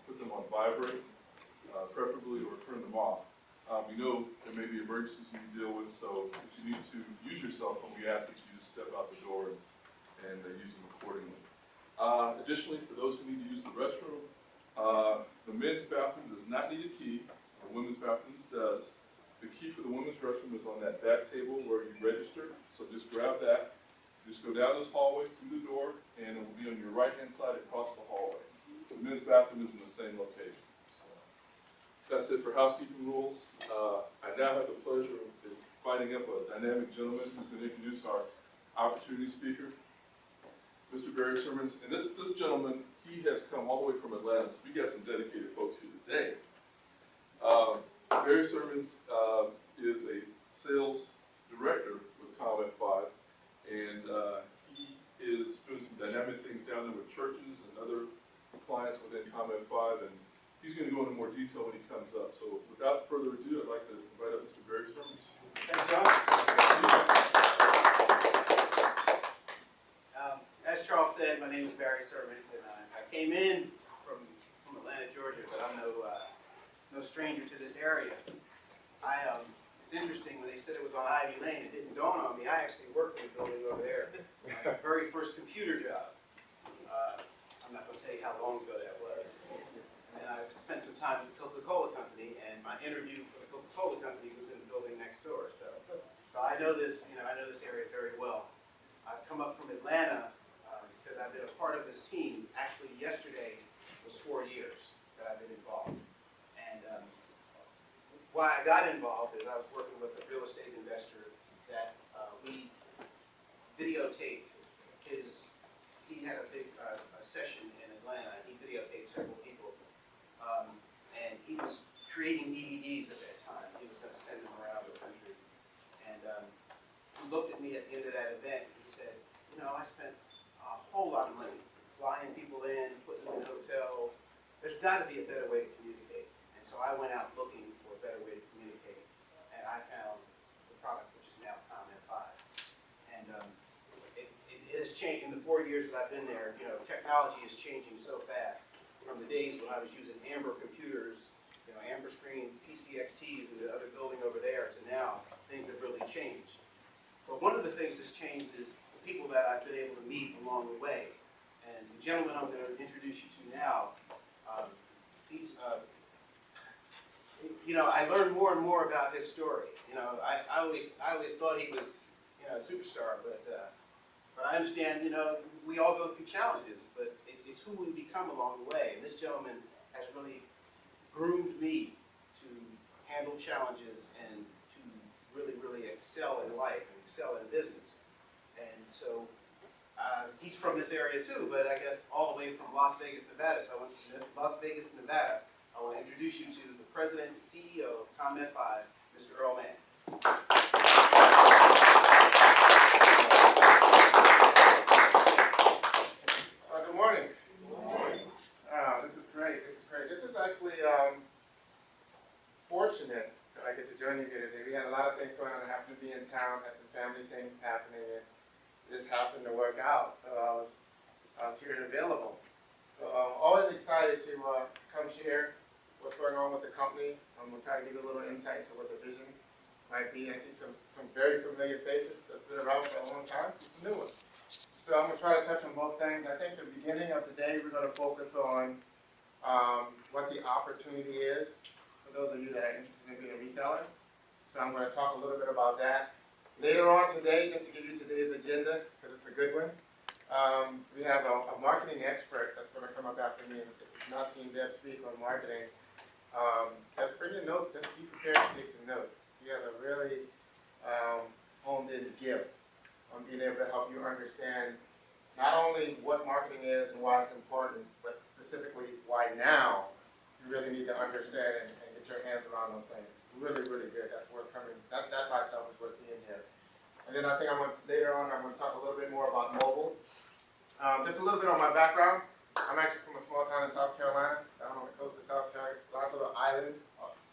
put them on vibrate, preferably, or turn them off. We know there may be emergencies you need to deal with, so if you need to use your cell phone, we ask that you just step out the door and use them accordingly. Additionally, for those who need to use the restroom, the men's bathroom does not need a key. The women's bathrooms does. The key for the women's restroom is on that back table where you register, so just grab that. Just go down this hallway through the door, and it will be on your right-hand side across the hallway. The men's bathroom is in the same location. That's it for housekeeping rules. I now have the pleasure of inviting up a dynamic gentleman who's going to introduce our opportunity speaker, Mr. Barry Sermons. And this gentleman, he has come all the way from Atlanta, so we got some dedicated folks here today. Barry Sermons is a sales director with Comment 5, and he is doing some dynamic things down there with churches and other clients within Comment 5, and he's going to go into more detail when he comes up. So without further ado, I'd like to invite up Mr. Barry Sermons. Thanks, John. As Charles said, my name is Barry Sermons, and I came in from Atlanta, Georgia, but I'm no stranger to this area. It's interesting, when they said it was on Ivy Lane, it didn't dawn on me. I actually worked in a building over there. My very first computer job. I'm not going to tell you how long ago that was. And I spent some time with the Coca-Cola Company, and my interview for the Coca-Cola Company was in the building next door. So I know this, I know this area very well. I've come up from Atlanta because I've been a part of this team. Actually, yesterday was 4 years that I've been involved. And why I got involved is I was working with a real estate investor that we videotaped his. He had a big session in Atlanta, and he videotaped several people. And he was creating DVDs at that time. He was going to send them around the country. And he looked at me at the end of that event, and he said, I spent a whole lot of money flying people in, putting them in hotels. There's got to be a better way to communicate. And so I went out looking for a better way to communicate, and I found the product, which is now Comment 5. And it has changed in the 4 years that I've been there. Technology is changing so fast. From the days when I was using Amber computers, Amber Screen, PCXTs, and the other building over there, to now, things have really changed. But one of the things that's changed is the people that I've been able to meet along the way. And the gentleman I'm going to introduce you to now, I learned more and more about his story. I always thought he was, a superstar, but I understand, we all go through challenges, but it's who we become along the way. And this gentleman has really groomed me to handle challenges and to really, really excel in life and excel in business. And so he's from this area too, but I guess all the way from Las Vegas, Nevada. So I want to introduce you to the president and CEO of Comment 5, Mr. Earl Mann. Good morning. Good morning. This is great. This is great. This is actually fortunate that I get to join you here today. We had a lot of things going on. I happened to be in town, had some family things happening, and this happened to work out. So I was here and available. So I'm always excited to come share what's going on with the company. I'm going to try to give you a little insight into what the vision might be. I see some very familiar faces that's been around for a long time, and some new ones. So I'm going to try to touch on both things. I think the beginning of today we're going to focus on what the opportunity is for those of you that are interested in being a reseller. So I'm going to talk a little bit about that. Later on today, just to give you today's agenda, because it's a good one, we have a marketing expert that's going to come up after me. And if you've not seen Deb speak on marketing, just bring your notes, just be prepared to take some notes. She has a really honed-in gift on being able to help you understand not only what marketing is and why it's important, but specifically why now you really need to understand and get your hands around those things. Really, really good. That's worth coming. That by itself is worth being here. And then I think later on I'm going to talk a little bit more about mobile. Just a little bit on my background. I'm actually from a small town in South Carolina, down on the coast of South Carolina, a little island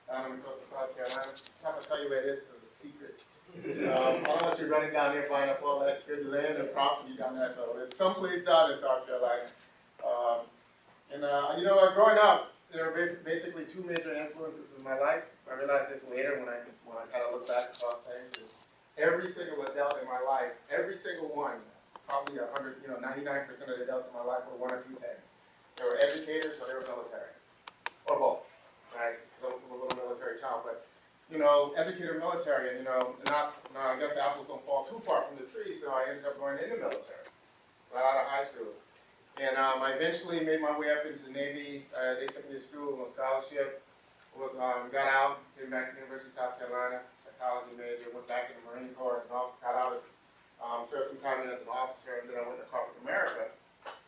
down on the coast of South Carolina. I'm not going to tell you where it is because it's a secret. I don't want you running down here buying up all that good land and property down there. So it's someplace down in South Carolina. And And you know, growing up, there were basically two major influences in my life. I realized this later when I kind of look back across things. Is every single adult in my life, every single one, probably 100, 99% of the adults in my life were one or two things. They were educators or they were military, or both, right? So I'm a little military child, but you know, educator, military, and you know, I guess the apples don't fall too far from the tree, so I ended up going in the military right out of high school. And I eventually made my way up into the Navy. They sent me to school on a scholarship. Got out, came back to the University of South Carolina, psychology major, went back in the Marine Corps, and also got out, served some time as an officer, and then I went to corporate America.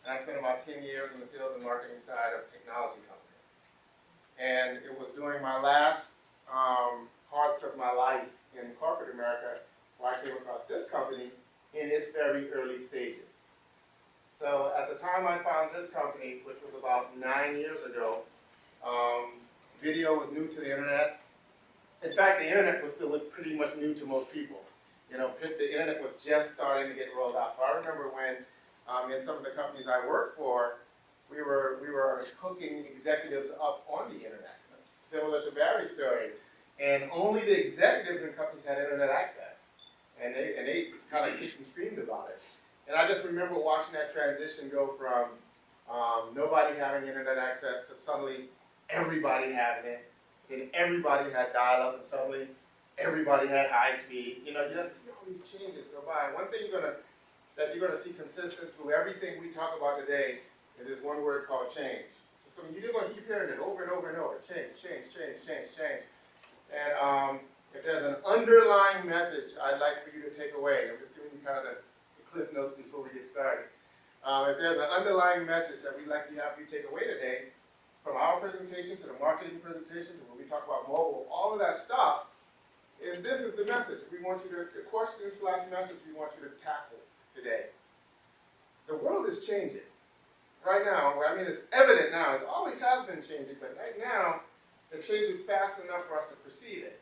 And I spent about 10 years on the sales and marketing side of technology companies. And it was during my last parts of my life in corporate America where I came across this company in its very early stages. So at the time I found this company, which was about 9 years ago, video was new to the internet. In fact, the internet was still pretty much new to most people. You know, the internet was just starting to get rolled out. So I remember when in some of the companies I worked for, we were hooking executives up on the internet, similar to Barry's story. And only the executives in companies had internet access. And they kind of kicked and screamed about it. And I just remember watching that transition go from nobody having internet access to suddenly everybody having it. Then everybody had dial-up, and suddenly everybody had high speed. You know, you just see all these changes go by. And one thing that you're gonna see consistent through everything we talk about today is this one word called change. You're gonna keep hearing it over and over and over. Change, change, change, change, change. And if there's an underlying message I'd like for you to take away, I'm just giving you kind of the cliff notes before we get started. If there's an underlying message that we'd like to have you take away today, from our presentation to the marketing presentation to when we talk about mobile, all of that stuff, is this is the message. We want you to, the question/message we want you to tackle today. The world is changing. Right now, I mean, it's evident now, it always has been changing, but right now, it changes fast enough for us to perceive it.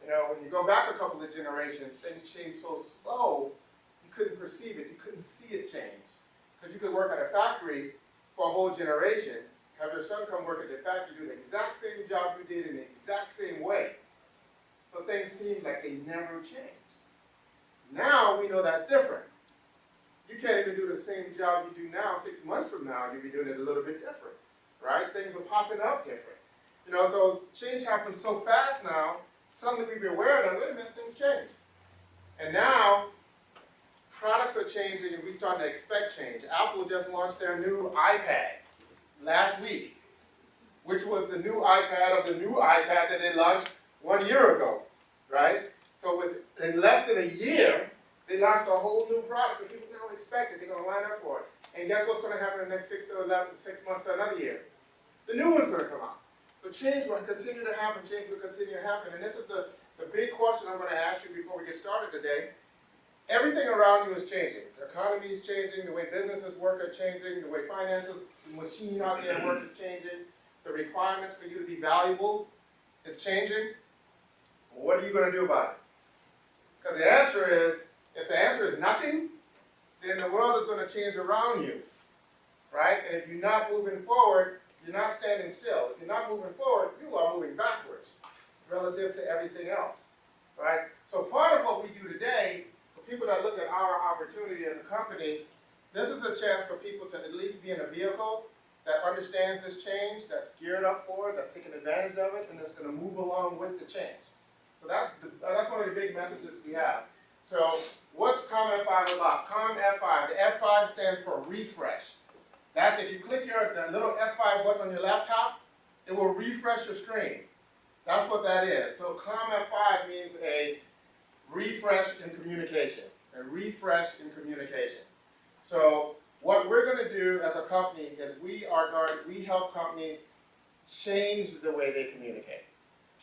You know, when you go back a couple of generations, things change so slow, you couldn't perceive it, you couldn't see it change. Because you could work at a factory for a whole generation, have your son come work at the factory, do the exact same job you did in the exact same way. So things seem like they never changed. Now we know that's different. You can't even do the same job you do now 6 months from now, you'll be doing it a little bit different, right? Things are popping up different. You know, so change happens so fast now, suddenly we be aware that, wait a minute, things change. And now, products are changing and we start to expect change. Apple just launched their new iPad last week, which was the new iPad of the new iPad that they launched 1 year ago, right? So in less than a year, they launched a whole new product that people now expect it. They're going to line up for it. And guess what's going to happen in the next 6 months to another year? The new one's going to come out. So change will continue to happen. Change will continue to happen. And this is the big question I'm going to ask you before we get started today. Everything around you is changing. The economy is changing. The way businesses work are changing. The way finances, the machine out there work is changing. The requirements for you to be valuable is changing. Well, what are you going to do about it? Because the answer is, if the answer is nothing, then the world is going to change around you, right? And if you're not moving forward, you're not standing still. If you're not moving forward, you are moving backwards relative to everything else, right? So part of what we do today, for people that look at our opportunity as a company, this is a chance for people to at least be in a vehicle that understands this change, that's geared up for it, that's taking advantage of it, and that's going to move along with the change. So that's one of the big messages we have. So what's COM F5 about? COM F5, the F5 stands for refresh. That's if you click the little F5 button on your laptop, it will refresh your screen. That's what that is. So COM F5 means a refresh in communication. A refresh in communication. So what we're going to do as a company is we help companies change the way they communicate.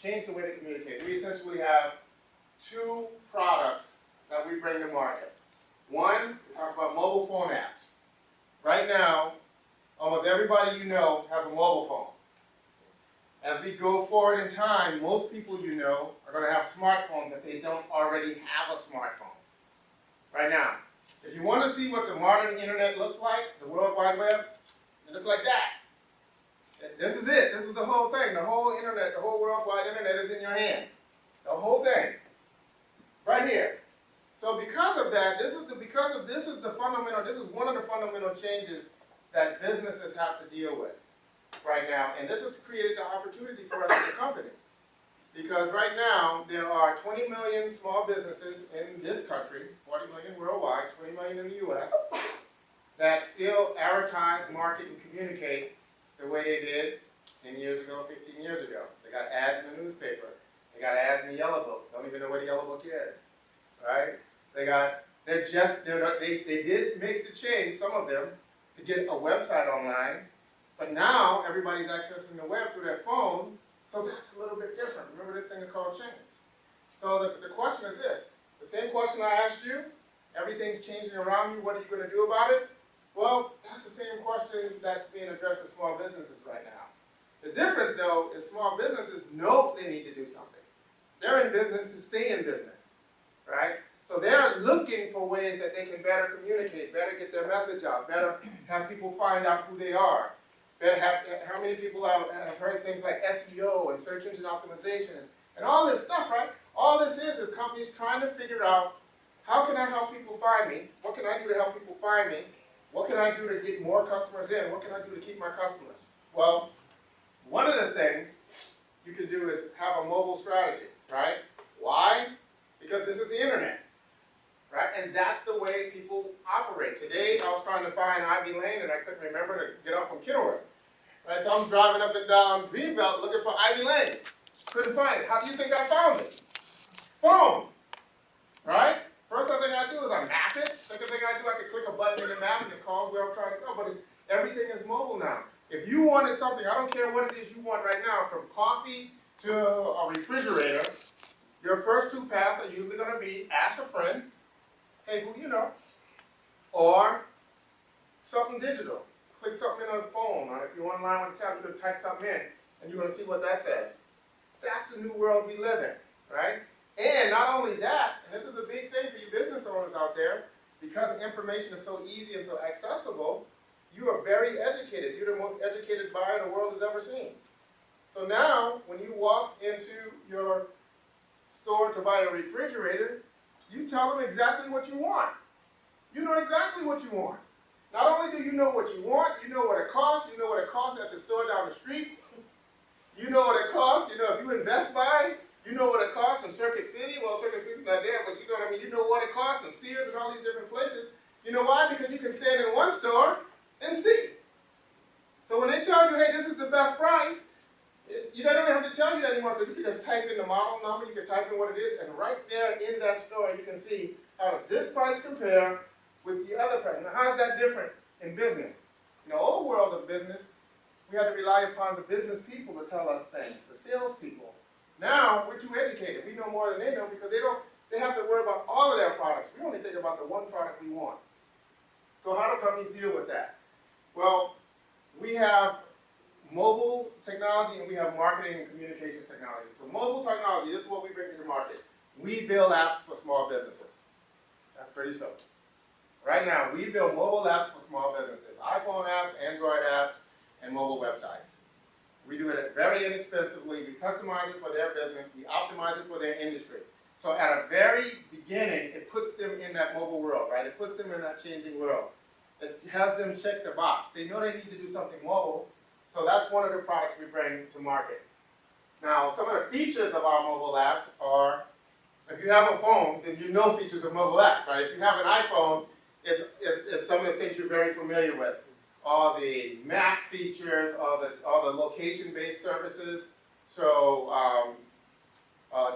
Change the way they communicate. We essentially have two products that we bring to market. One, we talk about mobile phone apps. Right now, almost everybody you know has a mobile phone. As we go forward in time, most people you know are going to have smartphones if they don't already have a smartphone. Right now, if you want to see what the modern internet looks like, the World Wide Web, it looks like that. This is it. This is the whole thing. The whole internet, the whole worldwide internet is in your hand. The whole thing. Right here. So because of that, this is one of the fundamental changes that businesses have to deal with right now. And this has created the opportunity for us as a company. Because right now, there are 20 million small businesses in this country, 40 million worldwide, 20 million in the US, that still advertise, market, and communicate the way they did 10 years ago, 15 years ago. They got ads in the newspaper. They got ads in the Yellow Book. Don't even know what the Yellow Book is, right? They did make the change, some of them, to get a website online, but now everybody's accessing the web through their phone, so that's a little bit different. Remember this thing is called change. So the question is this, the same question I asked you, everything's changing around you, what are you going to do about it? Well, that's the same question that's being addressed to small businesses right now. The difference, though, is small businesses know they need to do something. They're in business to stay in business, right? So they're looking for ways that they can better communicate, better get their message out, better have people find out who they are. How many people have heard things like SEO and search engine optimization and all this stuff, right? All this is companies trying to figure out, how can I help people find me? What can I do to help people find me? What can I do to get more customers in? What can I do to keep my customers? Well, one of the things you can do is have a mobile strategy, right? Why? Because this is the internet, right? And that's the way people operate. Today, I was trying to find Ivy Lane, and I couldn't remember to get off from Kenilworth. Right? So I'm driving up and down Greenbelt looking for Ivy Lane. Couldn't find it. How do you think I found it? Phone, right? First thing I do is I map it. Second thing I do, I can click a button in the map and it calls where I'm trying to go. But everything is mobile now. If you wanted something, I don't care what it is you want right now, from coffee to a refrigerator, your first two paths are usually going to be ask a friend, hey, who you know, or something digital. Click something in a phone, or if you're online with a tablet, you can type something in, and you're going to see what that says. That's the new world we live in, right? And not only that, and this is a big thing for you business owners out there, because information is so easy and so accessible, you are very educated. You're the most educated buyer the world has ever seen. So now, when you walk into your store to buy a refrigerator, you tell them exactly what you want. You know exactly what you want. Not only do you know what you want, you know what it costs. You know what it costs at the store down the street. You know what it costs. You know, if you invest by, you know what it costs in Circuit City. Well, Circuit City's not there, but you know what I mean. You know what it costs in Sears and all these different places. You know why? Because you can stand in one store and see. So when they tell you, hey, this is the best price, you don't even have to tell you that anymore, because you can just type in the model number, you can type in what it is, and right there in that store you can see how does this price compare with the other price. Now how is that different in business? In the old world of business, we had to rely upon the business people to tell us things, the salespeople. Now we're too educated. We know more than they know, because they have to worry about all of their products. We only think about the one product we want. So how do companies deal with that? Well, we have mobile technology and we have marketing and communications technology. So mobile technology, this is what we bring to the market. We build apps for small businesses. That's pretty simple. Right now, we build mobile apps for small businesses. iPhone apps, Android apps, and mobile websites. We do it very inexpensively. We customize it for their business. We optimize it for their industry. So at a very beginning, it puts them in that mobile world, right? It puts them in that changing world. It has them check the box. They know they need to do something mobile, so that's one of the products we bring to market. Now, some of the features of our mobile apps are, if you have a phone, then you know features of mobile apps, right? If you have an iPhone, it's some of the things you're very familiar with. All the map features, all the location-based services. So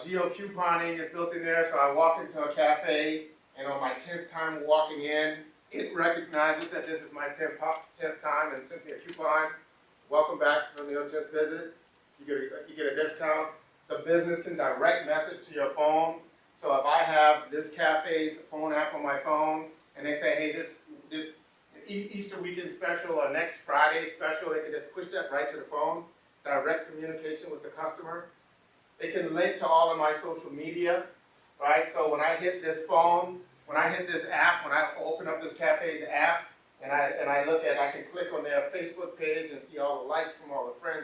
geo-couponing is built in there, so I walk into a cafe, and on my 10th time walking in, it recognizes that this is my 10th time and sends me a coupon. Welcome back from your 10th visit. You get a discount. The business can direct message to your phone. So if I have this cafe's phone app on my phone, and they say, hey, this Easter weekend special or next Friday special, they can just push that right to the phone. Direct communication with the customer. They can link to all of my social media, right? So when I hit this phone, when I hit this app, when I open up this cafe's app, and I look at, I can click on their Facebook page and see all the likes from all the friends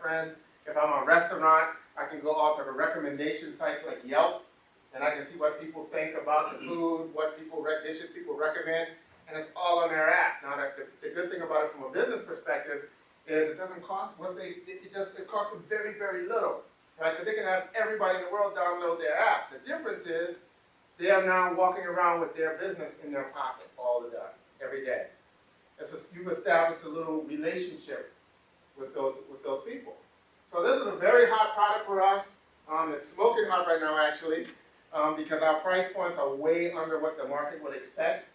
friends. If I'm a restaurant, I can go off of a recommendation sites like Yelp, and I can see what people think about the food, what dishes people recommend, and it's all on their app. Now, the good thing about it from a business perspective is it doesn't cost it costs them very, very little, right? So they can have everybody in the world download their app. The difference is they are now walking around with their business in their pocket all the time, every day. You've established a little relationship with those people. So this is a very hot product for us. It's smoking hot right now, actually, because our price points are way under what the market would expect.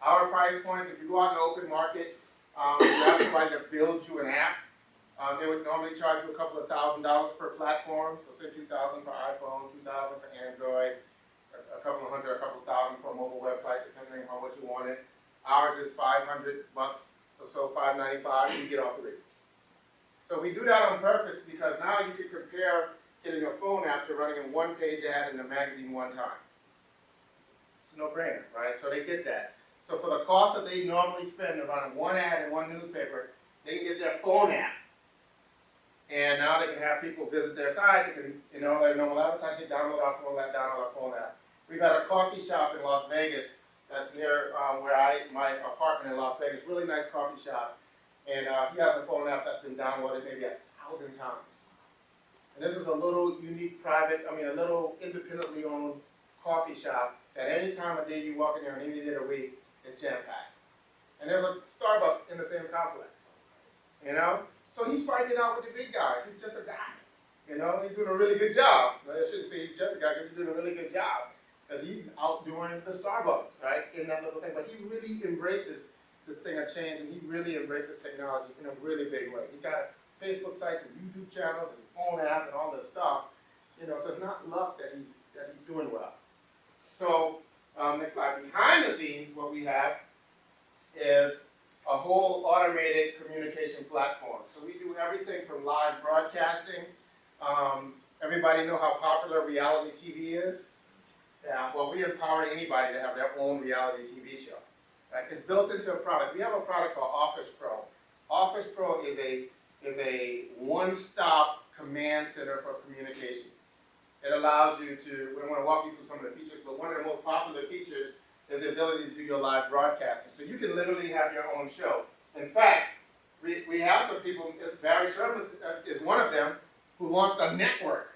Our price points, if you go out in the open market, you ask somebody to build you an app, they would normally charge you a couple of $1,000s per platform. So say $2,000 for iPhone, $2,000 for Android, a couple of hundred, a couple of thousand for a mobile website, depending on what you wanted. Ours is $500 or so, $595, and you get all three. So we do that on purpose because now you can compare getting a phone app to running a one-page ad in the magazine one time. It's a no-brainer, right? So they get that. So for the cost that they normally spend to run one ad in one newspaper, they can get their phone app. And now they can have people visit their site. They can, their normal advertising, download our phone app. We've got a coffee shop in Las Vegas that's near my apartment in Las Vegas. Really nice coffee shop. And he has a phone app that's been downloaded maybe 1,000 times. And this is a little unique a little independently owned coffee shop that any time of day you walk in there and any day of the week, it's jam-packed. And there's a Starbucks in the same complex, So he's fighting it out with the big guys. He's just a guy, He's doing a really good job. I shouldn't say he's just a guy because he's doing a really good job because he's outdoing the Starbucks, right, in that little thing. But he really embraces this thing of change, and he really embraces technology in a really big way. He's got Facebook sites and YouTube channels and phone app and all this stuff, So it's not luck that he's doing well. So next slide. Behind the scenes, what we have is a whole automated communication platform. So we do everything from live broadcasting. Everybody know how popular reality TV is? Yeah. Well, we empower anybody to have their own reality TV show. Right? It's built into a product. We have a product called Office Pro. Office Pro is a one-stop command center for communication. It allows you to, we want to walk you through some of the features, but one of the most popular features is the ability to do your live broadcasting. So you can literally have your own show. In fact, we have some people, Barry Sherman is one of them, who launched a network.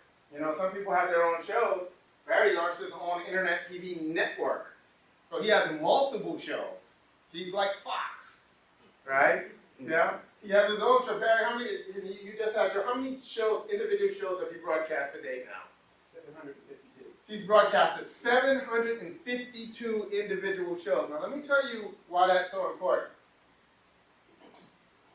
Some people have their own shows. Barry launched his own internet TV network. So he has multiple shows. He's like Fox, right? Yeah. He has his own show. Barry, how many shows, individual shows have you broadcast today now? 752. He's broadcasted 752 individual shows. Now let me tell you why that's so important.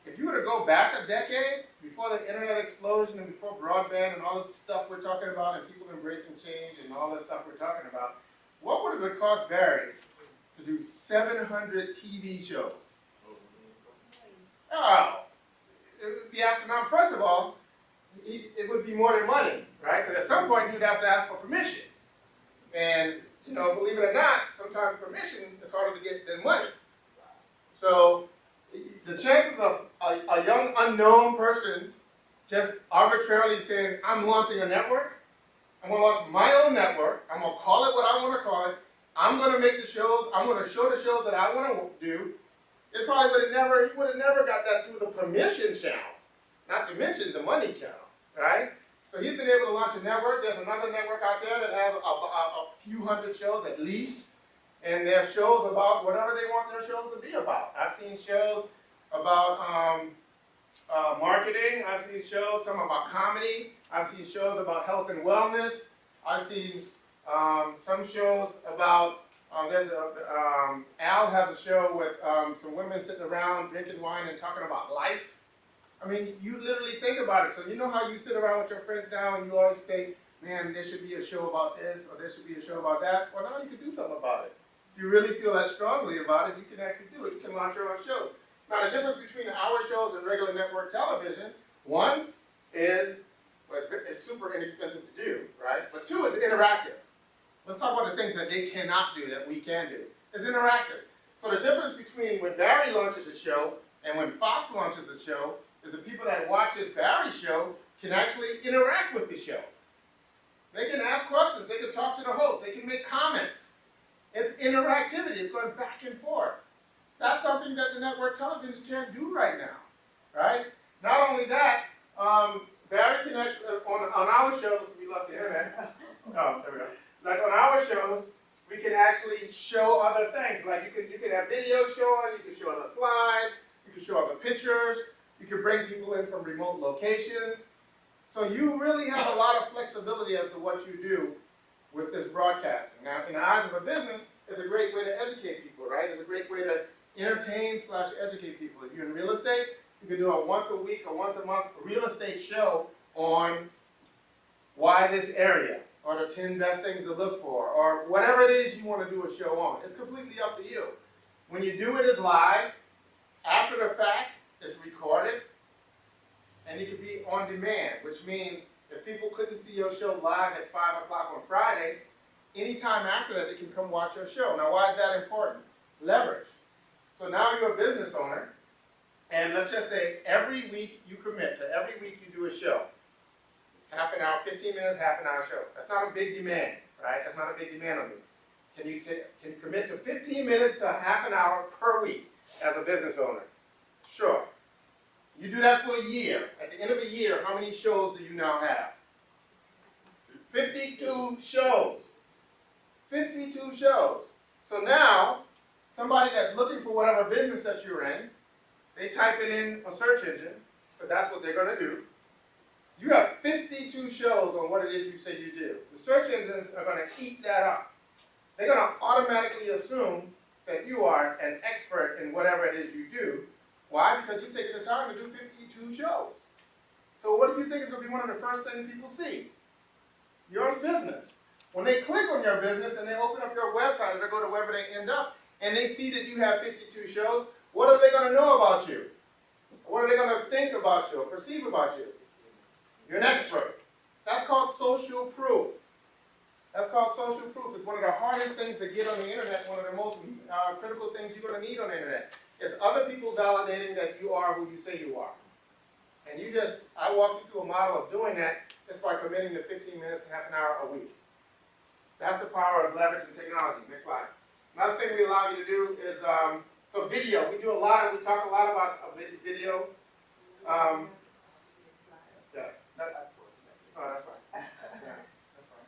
If you were to go back a decade, before the internet explosion and before broadband and all this stuff we're talking about and people embracing change and all this stuff we're talking about, what would it cost Barry to do 700 TV shows? Oh, it would be astronomical. First of all, it would be more than money, right? Because at some point you'd have to ask for permission. And, believe it or not, sometimes permission is harder to get than money. So the chances of a young unknown person just arbitrarily saying, I'm launching a network, I'm going to launch my own network, I'm going to call it what I want to call it, I'm going to make the shows, I'm going to show the shows that I want to do, he would have never got that through the permission channel, not to mention the money channel, right? So he's been able to launch a network. There's another network out there that has a few hundred shows at least, and they're shows about whatever they want their shows to be about. I've seen shows about marketing. I've seen shows, some about comedy. I've seen shows about health and wellness. I've seen some shows about, Al has a show with some women sitting around drinking wine and talking about life. I mean, you literally think about it. So you know how you sit around with your friends now and you always say, man, there should be a show about this or there should be a show about that. Well, now you can do something about it. If you really feel that strongly about it, you can actually do it. You can launch your own show. Now, the difference between our shows and regular network television, one is, well, it's super inexpensive to do, right? But two is interactive. Let's talk about the things that they cannot do that we can do. It's interactive. So the difference between when Barry launches a show and when Fox launches a show is the people that watches Barry's show can actually interact with the show. They can ask questions, they can talk to the host, they can make comments. It's interactivity, it's going back and forth. That's something that the network television can't do right now, right? Not only that, Barry can actually, on our shows, we love the internet. Oh, there we go. Like on our shows, we can actually show other things. Like you can have videos showing, you can show other slides, you can show other pictures, you can bring people in from remote locations. So you really have a lot of flexibility as to what you do with this broadcasting. Now, in the eyes of a business, it's a great way to educate people, right? It's a great way to entertain/educate people. If you're in real estate, you can do a once a week or once a month real estate show on why this area, or the 10 best things to look for, or whatever it is you want to do a show on. It's completely up to you. When you do it as live, after the fact, it's recorded, and it can be on demand, which means if people couldn't see your show live at 5 o'clock on Friday, anytime after that, they can come watch your show. Now, why is that important? Leverage. So now you're a business owner, and let's just say every week you commit to every week you do a show. Half an hour, 15 minutes, half an hour show. That's not a big demand, right? That's not a big demand on you. Can you commit to 15 minutes to half an hour per week as a business owner? Sure. You do that for a year. At the end of a year, how many shows do you now have? 52 shows. 52 shows. So now, somebody that's looking for whatever business that you're in, they type it in a search engine, because that's what they're going to do. You have 52 shows on what it is you say you do. The search engines are going to eat that up. They're going to automatically assume that you are an expert in whatever it is you do. Why? Because you've taken the time to do 52 shows. So what do you think is going to be one of the first things people see? Your business. When they click on your business and they open up your website or they go to wherever they end up and they see that you have 52 shows, what are they going to know about you? What are they going to think about you or perceive about you? You're an expert. That's called social proof. That's called social proof. It's one of the hardest things to get on the internet, one of the most critical things you're going to need on the internet. It's other people validating that you are who you say you are. And I walked you through a model of doing that just by committing to 15 minutes to half an hour a week. That's the power of leverage and technology. Next slide. Another thing we allow you to do is, so video. We talk a lot about video. Oh, that's fine. Yeah, that's fine.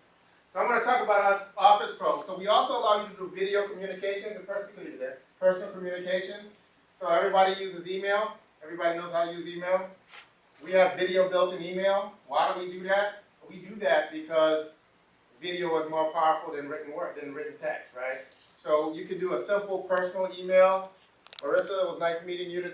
So I'm going to talk about Office Pro. So we also allow you to do video communications and personal communications. So everybody uses email. Everybody knows how to use email. We have video built in email. Why do we do that? We do that because video is more powerful than written text, right? So you can do a simple personal email. Marissa, it was nice meeting you today.